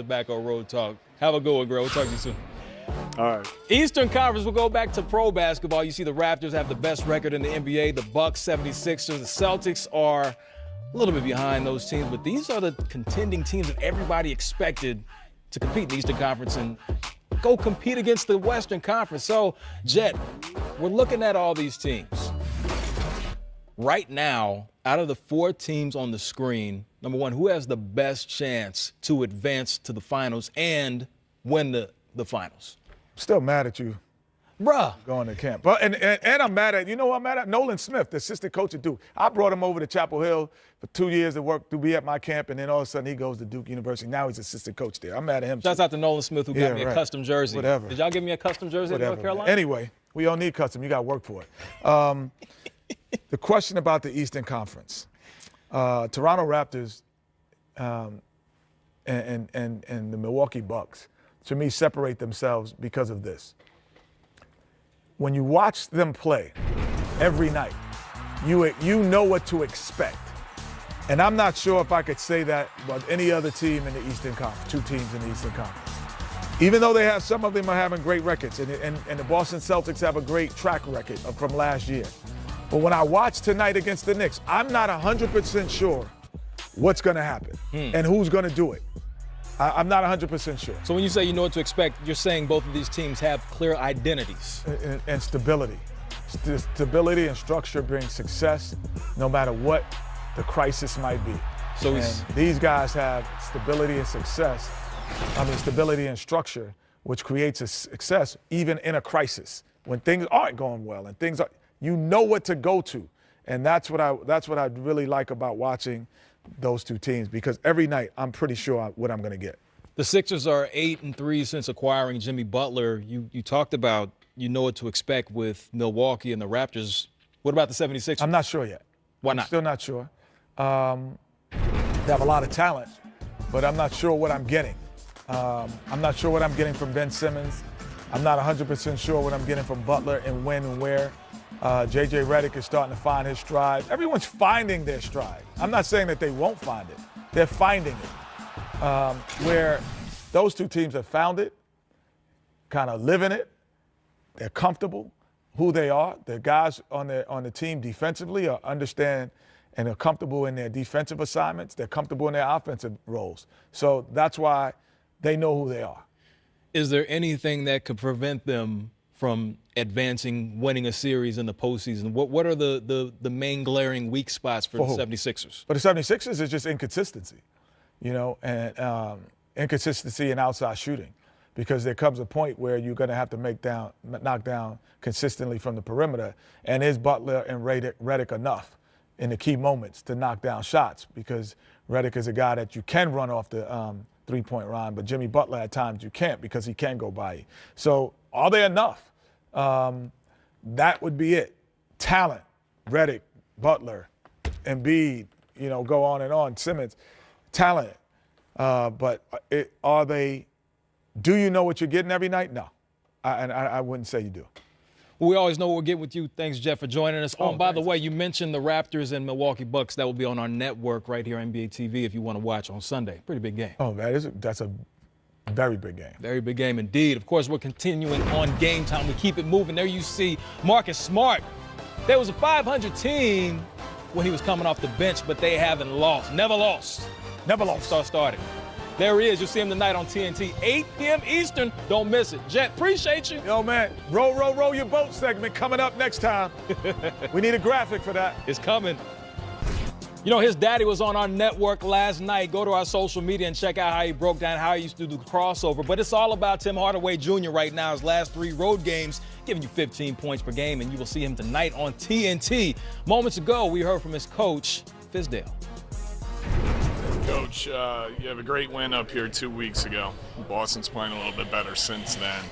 Tobacco Road Talk. Have a good one, girl. We'll talk to you soon. All right. Eastern Conference, we'll go back to pro basketball. You see the Raptors have the best record in the NBA. The Bucks, 76ers, the Celtics are a little bit behind those teams, but these are the contending teams that everybody expected to compete in the Eastern Conference and go compete against the Western Conference. So, Jet, we're looking at all these teams. Right now, out of the 4 teams on the screen, number one, who has the best chance to advance to the finals and win the finals? Still mad at you. Bruh. Going to camp. But and I'm mad at, you know what I'm mad at? Nolan Smith, the assistant coach at Duke. I brought him over to Chapel Hill for 2 years to be at my camp, and then all of a sudden he goes to Duke University. Now he's assistant coach there. I'm mad at him. Shouts out to Nolan Smith who got me a custom jersey. Whatever. Did y'all give me a custom jersey in North Carolina? Anyway, we don't need custom. You got to work for it. The question about the Eastern Conference. Toronto Raptors and the Milwaukee Bucks, to me, separate themselves because of this. When you watch them play every night, you know what to expect. And I'm not sure if I could say that about any other team in the Eastern Conference, 2 teams in the Eastern Conference. Even though some of them are having great records, and the Boston Celtics have a great track record from last year. But when I watch tonight against the Knicks, I'm not 100% sure what's going to happen and who's going to do it. I'm not 100% sure. So when you say you know what to expect, you're saying both of these teams have clear identities. And stability. Stability and structure bring success no matter what the crisis might be. So these guys have stability and success. Stability and structure, which creates a success even in a crisis. When things aren't going well and things are, you know what to go to. And that's what I really like about watching those 2 teams, because every night I'm pretty sure what I'm going to get. The Sixers are 8-3 since acquiring Jimmy Butler. You talked about you know what to expect with Milwaukee and the Raptors. What about the 76ers? I'm not sure yet. Why not? I'm still not sure. They have a lot of talent, but I'm not sure what I'm getting. I'm not sure what I'm getting from Ben Simmons. I'm not 100% sure what I'm getting from Butler and when and where. J.J. Redick is starting to find his stride. Everyone's finding their stride. I'm not saying that they won't find it. They're finding it. Where those 2 teams have found it, kind of living it, they're comfortable who they are. The guys on the team defensively understand and are comfortable in their defensive assignments. They're comfortable in their offensive roles. So that's why they know who they are. Is there anything that could prevent them from advancing, winning a series in the postseason? What are the main glaring weak spots for the 76ers? For the 76ers, it's just inconsistency, and inconsistency in outside shooting, because there comes a point where you're going to have to knock down consistently from the perimeter, and is Butler and Redick enough in the key moments to knock down shots? Because Redick is a guy that you can run off the three-point line, but Jimmy Butler at times you can't, because he can go by you. So are they enough? That would be it. Talent, Redick, Butler, Embiid, go on and on, Simmons, talent. But are they, do you know what you're getting every night? No. I wouldn't say you do. Well, we always know what we're getting with you. Thanks, Jeff, for joining us. By the way, you mentioned the Raptors and Milwaukee Bucks. That will be on our network right here on NBA TV if you want to watch on Sunday. Pretty big game. Oh, that's a very big game. Very big game indeed. Of course, we're continuing on Game Time. We keep it moving. There you see Marcus Smart. There was a 500 team when he was coming off the bench, but they haven't lost. Never lost. Never lost. Started. There he is. You'll see him tonight on TNT, 8 p.m. Eastern. Don't miss it. Jet, appreciate you. Yo, man, row your boat segment coming up next time. We need a graphic for that. It's coming. His daddy was on our network last night. Go to our social media and check out how he broke down how he used to do the crossover. But it's all about Tim Hardaway Jr. right now. His last 3 road games, giving you 15 points per game, and you will see him tonight on TNT. Moments ago, we heard from his coach, Fizdale. Coach, you have a great win up here 2 weeks ago. Boston's playing a little bit better since then.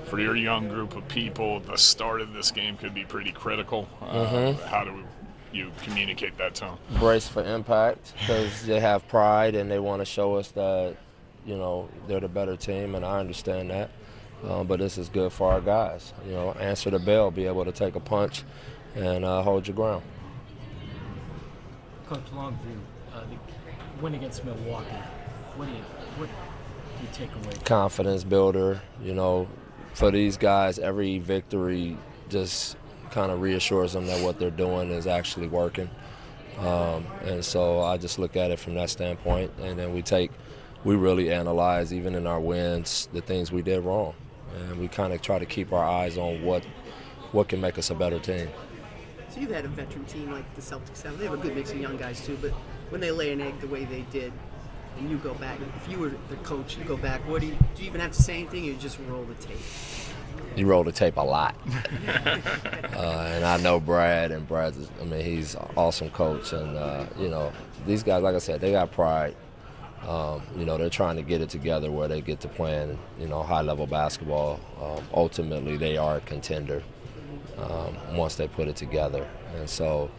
For your young group of people, the start of this game could be pretty critical. How do you communicate that to them? Brace for impact, because they have pride and they want to show us that, they're the better team, and I understand that. But this is good for our guys. Answer the bell, be able to take a punch and hold your ground. Coach Longview, the win against Milwaukee, can Confidence builder. You know, for these guys, every victory just kind of reassures them that what they're doing is actually working. And so I just look at it from that standpoint, and then we really analyze, even in our wins, the things we did wrong. And we kind of try to keep our eyes on what can make us a better team. So you've had a veteran team like the Celtics have. They have a good mix of young guys too, but when they lay an egg the way they did, and you go back, if you were the coach, you go back, do you even have to say anything, or you just roll the tape? You roll the tape a lot. And I know Brad, and he's an awesome coach. And, you know, these guys, like I said, they got pride. You know, they're trying to get it together where they get to playing, you know, high-level basketball. Ultimately, they are a contender once they put it together. And so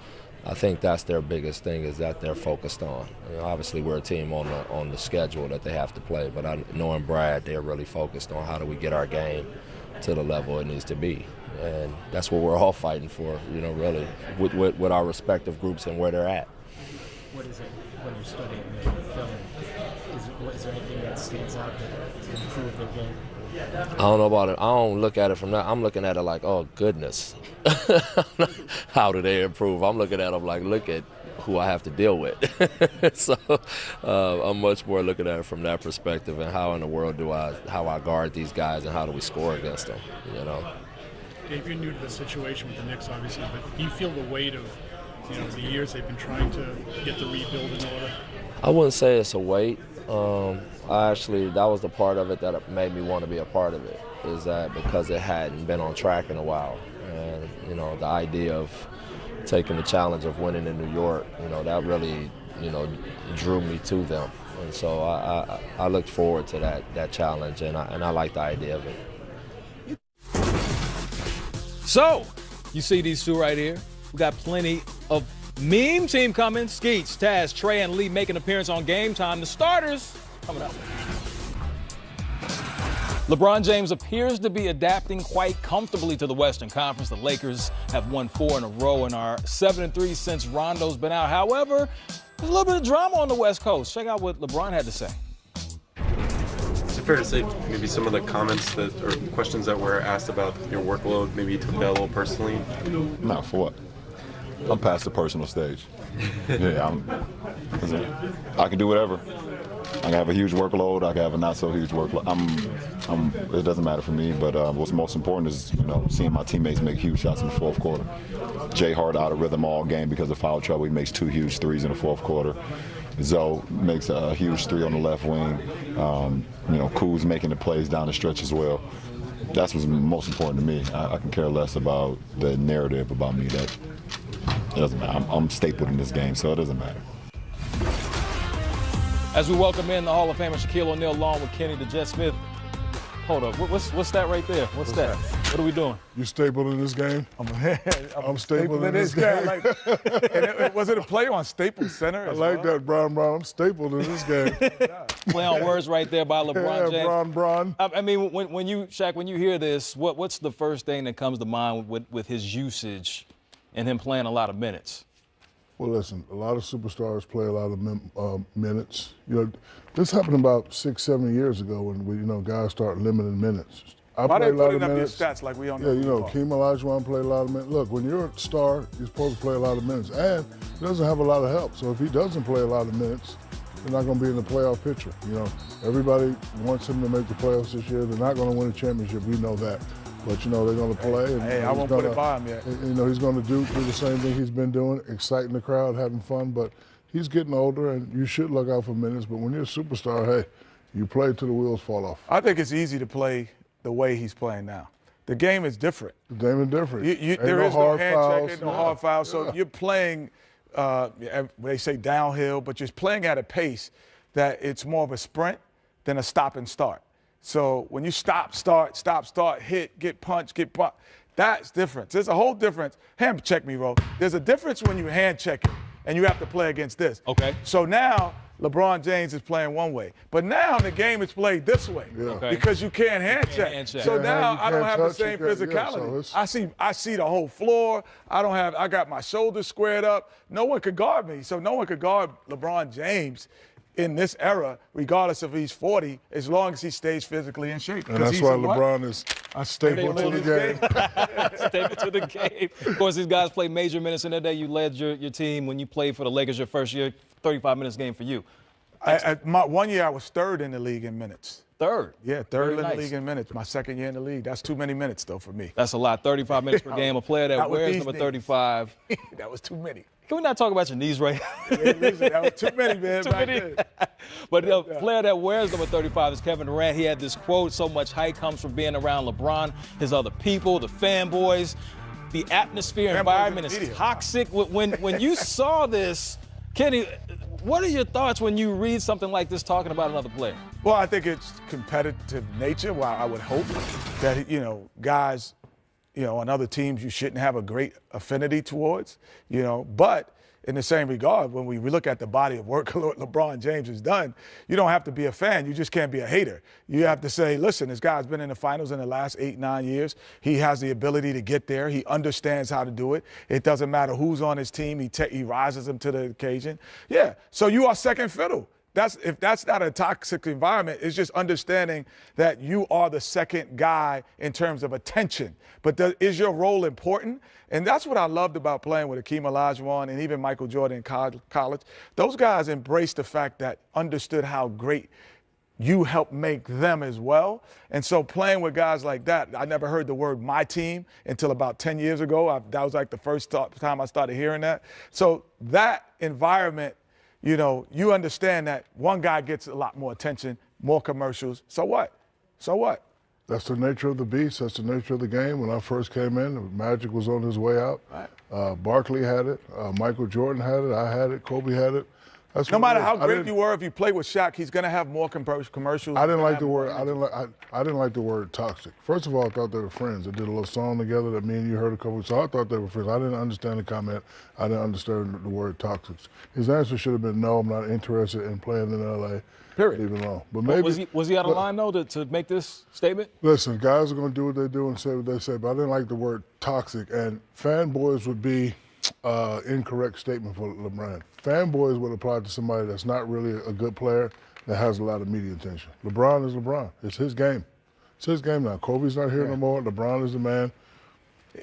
I think that's their biggest thing, is that they're focused on. You know, obviously, we're a team on the schedule that they have to play, but knowing Brad, they're really focused on how do we get our game to the level it needs to be. And that's what we're all fighting for, you know, really, with our respective groups and where they're at. What is it when you're studying the film? Is there anything that stands out to improve their game? I don't know about it. I don't look at it from that. I'm looking at it like, oh, goodness. How do they improve? I'm looking at them like, look at who I have to deal with. So I'm much more looking at it from that perspective, and how in the world how I guard these guys, and how do we score against them, you know. Dave, you're new to the situation with the Knicks, obviously, but do you feel the weight of, you know, the years they've been trying to get the rebuild in order? I wouldn't say it's a weight. That was the part of it that made me want to be a part of it, is that because it hadn't been on track in a while. And, you know, the idea of taking the challenge of winning in New York, you know, that really, you know, drew me to them. And so I looked forward to that challenge, and I like the idea of it. So, you see these two right here. We got plenty of meme team coming. Skeets, Taz, Trey, and Lee making an appearance on Game Time. The starters coming up. LeBron James appears to be adapting quite comfortably to the Western Conference. The Lakers have won 4 in a row and are 7-3 since Rondo's been out. However, there's a little bit of drama on the West Coast. Check out what LeBron had to say. Is it fair to say maybe some of the comments or questions that were asked about your workload, maybe you took that a little personally? No, for what? I'm past the personal stage. Yeah, I can do whatever. I can have a huge workload. I can have a not so huge workload. It doesn't matter for me. But what's most important is, you know, seeing my teammates make huge shots in the fourth quarter. Jay Hart out of rhythm all game because of foul trouble. He makes 2 huge threes in the fourth quarter. Zoe makes a huge 3 on the left wing. You know, Kuz making the plays down the stretch as well. That's what's most important to me. I can care less about the narrative about me. That it doesn't matter. I'm stapled in this game, so it doesn't matter. As we welcome in the Hall of Famer Shaquille O'Neal along with Kenny the Jet Smith. Hold up, what's that right there? What's that? What are we doing? You stapled in this game? I'm stapled in this game. Was it a play on Staples Center? I like that, Brown. I'm stapled in this game. Play on words right there by LeBron James. Bron. I mean, when you hear this, what's the first thing that comes to mind with his usage and him playing a lot of minutes? Well, listen, a lot of superstars play a lot of minutes. You know, this happened about 6-7 years ago when guys start limiting minutes. Why they putting up these stats like we don't know? Yeah, you know, Keem Olajuwon played a lot of minutes. Look, when you're a star, you're supposed to play a lot of minutes, and he doesn't have a lot of help. So if he doesn't play a lot of minutes, they're not going to be in the playoff picture. You know, everybody wants him to make the playoffs this year. They're not going to win a championship. We know that. But, you know, they're going to play. I won't put it by him yet. You know, he's going to do the same thing he's been doing, exciting the crowd, having fun. But he's getting older, and you should look out for minutes. But when you're a superstar, hey, you play till the wheels fall off. I think it's easy to play the way he's playing now. The game is different. The game is different. There is no hand checking, no hard fouls. So you're playing, they say downhill, but you're playing at a pace that it's more of a sprint than a stop and start. So when you stop, start, hit, get punched, that's different. There's a whole difference. Hand check me, bro. There's a difference when you hand check it and you have to play against this. Okay. So now LeBron James is playing one way. But now the game is played this way because you can't hand check. So now I don't have the same physicality. I see the whole floor. I got my shoulders squared up. No one could guard me. So no one could guard LeBron James in this era, regardless if he's 40, as long as he stays physically in shape. And that's why LeBron is a staple to the game. Staple to the game. Of course, these guys play major minutes in their day. You led your team when you played for the Lakers your first year, 35 minutes game for you. My 1 year, I was third in the league in minutes. Third? Yeah, third Very in the nice. league in minutes. My second year in the league. That's too many minutes, though, for me. That's a lot. 35 minutes per game. A player that Not with wears these number knees. 35. That was too many. Can we not talk about your knees right now? Yeah, listen, that was too many, man. Too back many. then. But the player that wears number 35 is Kevin Durant. He had this quote, so much hype comes from being around LeBron, his other people, the fanboys. The atmosphere, environment is toxic. When you saw this, Kenny, what are your thoughts when you read something like this talking about another player? Well, I think it's competitive nature. Well, I would hope that, guys, on other teams you shouldn't have a great affinity towards, But in the same regard, when we look at the body of work LeBron James has done, you don't have to be a fan. You just can't be a hater. You have to say, listen, this guy's been in the finals in the last 8, 9 years. He has the ability to get there. He understands how to do it. It doesn't matter who's on his team. He rises them to the occasion. Yeah, so you are second fiddle. If that's not a toxic environment, it's just understanding that you are the second guy in terms of attention. But is your role important? And that's what I loved about playing with Hakeem Olajuwon and even Michael Jordan in college. Those guys embraced the fact that understood how great you helped make them as well. And so playing with guys like that, I never heard the word my team until about 10 years ago. That was like the first time I started hearing that. So that environment, you understand that one guy gets a lot more attention, more commercials. So what? So what? That's the nature of the beast. That's the nature of the game. When I first came in, Magic was on his way out. Right. Barkley had it. Michael Jordan had it. I had it. Kobe had it. That's no what matter it is. how great you were, if you play with Shaq, he's going to have more commercials. I didn't like the word. I didn't like the word toxic. First of all, I thought they were friends. They did a little song together that me and you heard a couple. So I thought they were friends. I didn't understand the comment. I didn't understand the word toxic. His answer should have been no. I'm not interested in playing in LA. Period. Leave it alone. But maybe was he out of line though to make this statement? Listen, guys are going to do what they do and say what they say. But I didn't like the word toxic. And fanboys would be incorrect statement for LeBron. Fanboys would apply to somebody that's not really a good player that has a lot of media attention. LeBron is LeBron. It's his game. It's his game now. Kobe's not here no more. LeBron is the man.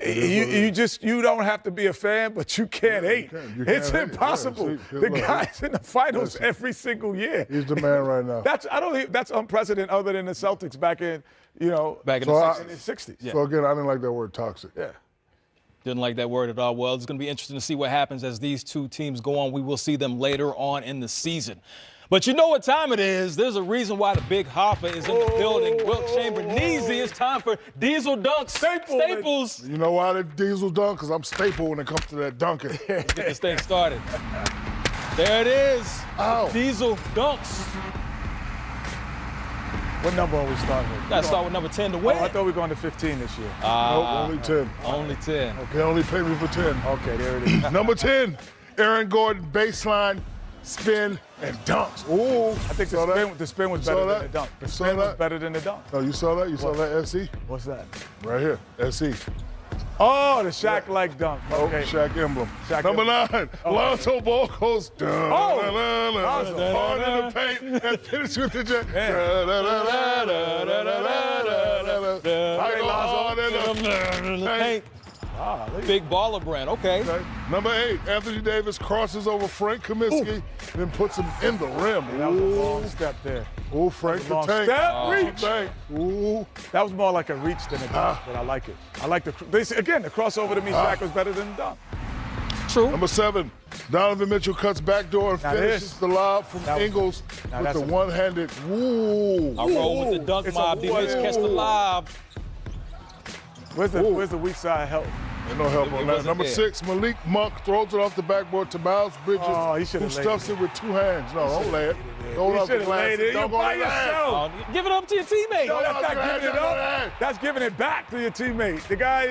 You don't have to be a fan, but you can't hate. It's hate. impossible. Yeah, see, the look, guy's in the finals every single year. He's the man right now. That's unprecedented other than the Celtics back in the 60s. Yeah. So again, I didn't like that word toxic. Yeah. Didn't like that word at all. Well, it's going to be interesting to see what happens as these two teams go on. We will see them later on in the season. But you know what time it is. There's a reason why the Big Hoffa is in the building. Wilt Chamberlain, it's time for Diesel Dunks. Staples. You know why the Diesel dunk? Because I'm staple when it comes to that dunking. Get this thing started. There it is. Ow. Diesel Dunks. What number are we starting with? Got to start with number 10 to win. I thought we were going to 15 this year. Nope, only 10. Only 10. Okay, only pay me for 10. Okay, there it is. Number 10, Aaron Gordon, baseline, spin, and dunks. Ooh. I think the spin was better than the dunk. The spin was better than the dunk. Oh, you saw that? You saw that, SC? What's that? Right here, SC. Oh, the Shaq-like dunk. Okay. Oh, Shaq emblem. Shaq Number emblem. 9, Lonzo Ball goes down. Lonzo. Hard in the paint and finish with the jet. Hard in the paint. Big baller brand. Okay. Number 8, Anthony Davis crosses over Frank Kaminsky, then puts him in the rim. That was a long step there. Ooh, Frank the Long Tank. step, reach. Ooh. That was more like a reach than a dunk, but I like it. I like the crossover to me, Shaq was better than the dunk. True. Number 7, Donovan Mitchell cuts backdoor and finishes the lob from Ingles with the one-handed. Ooh. I roll with the dunk mob. D-Mitch catch the lob. Where's the weak side help? Ain't no help on that. Number 6, Malik Monk throws it off the backboard to Miles Bridges, who stuffs it with 2 hands. No, don't lay it. Throw it off the glass. Don't by yourself. Give it up to your teammate. No, that's not giving it up. That's giving it back to your teammate. The guy,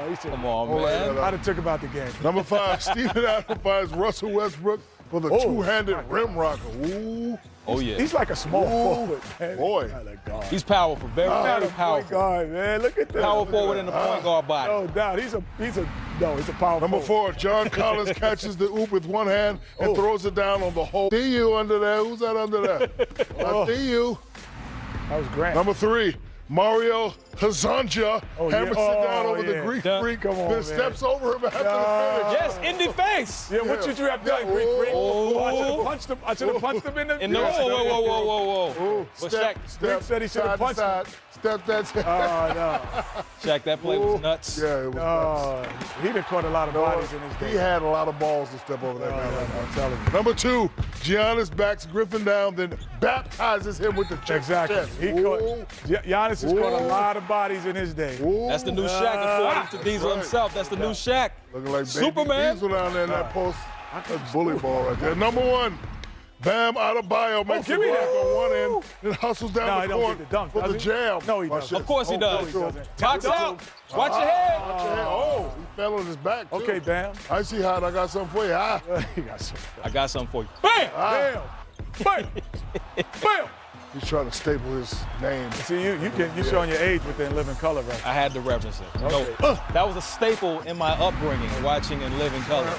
he should. Come on, man. I'd have took about the game. Number 5, Steven Adams finds Russell Westbrook for the two-handed rim rocker. Ooh. Oh, yeah. He's like a small forward, man. Boy. He's powerful, very Not a powerful. point guard, man. Look at that. Power forward in the point guard body. No doubt. He's a power Number forward. 4, John Collins catches the oop with one hand and throws it down on the hole. See you under there. Who's that under there? I see you. That was Grant. Number 3, Mario Hazanja hammers it down over the Greek freak, Come on, then man. steps over him after the finish. Yes, in defense. Yeah, what should you have done, Greek freak? Oh. I should have punched him in the. Whoa. But Shaq, Greek said he should have punched him. Step that. Oh, no. Shaq, that play was nuts. Yeah, it was nuts. He done caught a lot of bodies in his day. He had a lot of balls to step over that guy. I'm telling you. Number 2, Giannis backs Griffin down, then baptizes him with the chest. Exactly. Chest. He caught. Giannis has caught a lot of bodies in his day. That's the new Shaq, according to Diesel himself. That's the new Shaq. Looking like Superman. Baby Diesel down there in that post. That's bully ball right there. Number 1, Bam Adebayo makes give a me block that. on one end, then hustles down No, the he don't court get the dunk, for the does he? jam. No, he doesn't. Of course he No, does. he doesn't. Box out. Watch your head. Oh, he fell on his back, too. Okay, Bam. I see how I got something for you. He got some. I got something for you. Bam! Bam! Bam! Bam! He's trying to staple his name. See, you're showing your age within Living Color, right? I had to reference it. You know, that was a staple in my upbringing, watching in living color.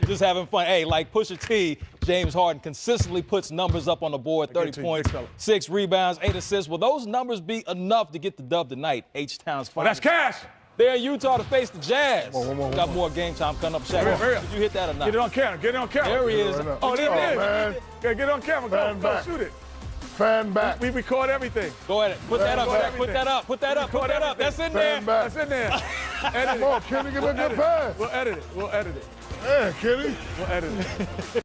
Just having fun. Hey, like Pusha T, James Harden consistently puts numbers up on the board, 30 points, 6 rebounds, 8 assists. Will those numbers be enough to get the dub tonight? H-Town's Oh, that's cash. They're in Utah to face the Jazz. One Got more game time coming up. Shaq, Hurry up. did you hit that or not? Get it on camera. Get it on camera. There he is. Right now. Oh, there it is. man. Yeah, get it on camera. Fan Go back. shoot it. Fan back. We record everything. Go ahead. Put that up. Record Shaq. Put everything. that up. Put that up. Put that up. That's in there. Fan back. That's in there. Edit Come on, Kenny, give me a good pass. We'll edit it. We'll edit it. Man, Kenny. We'll edit it.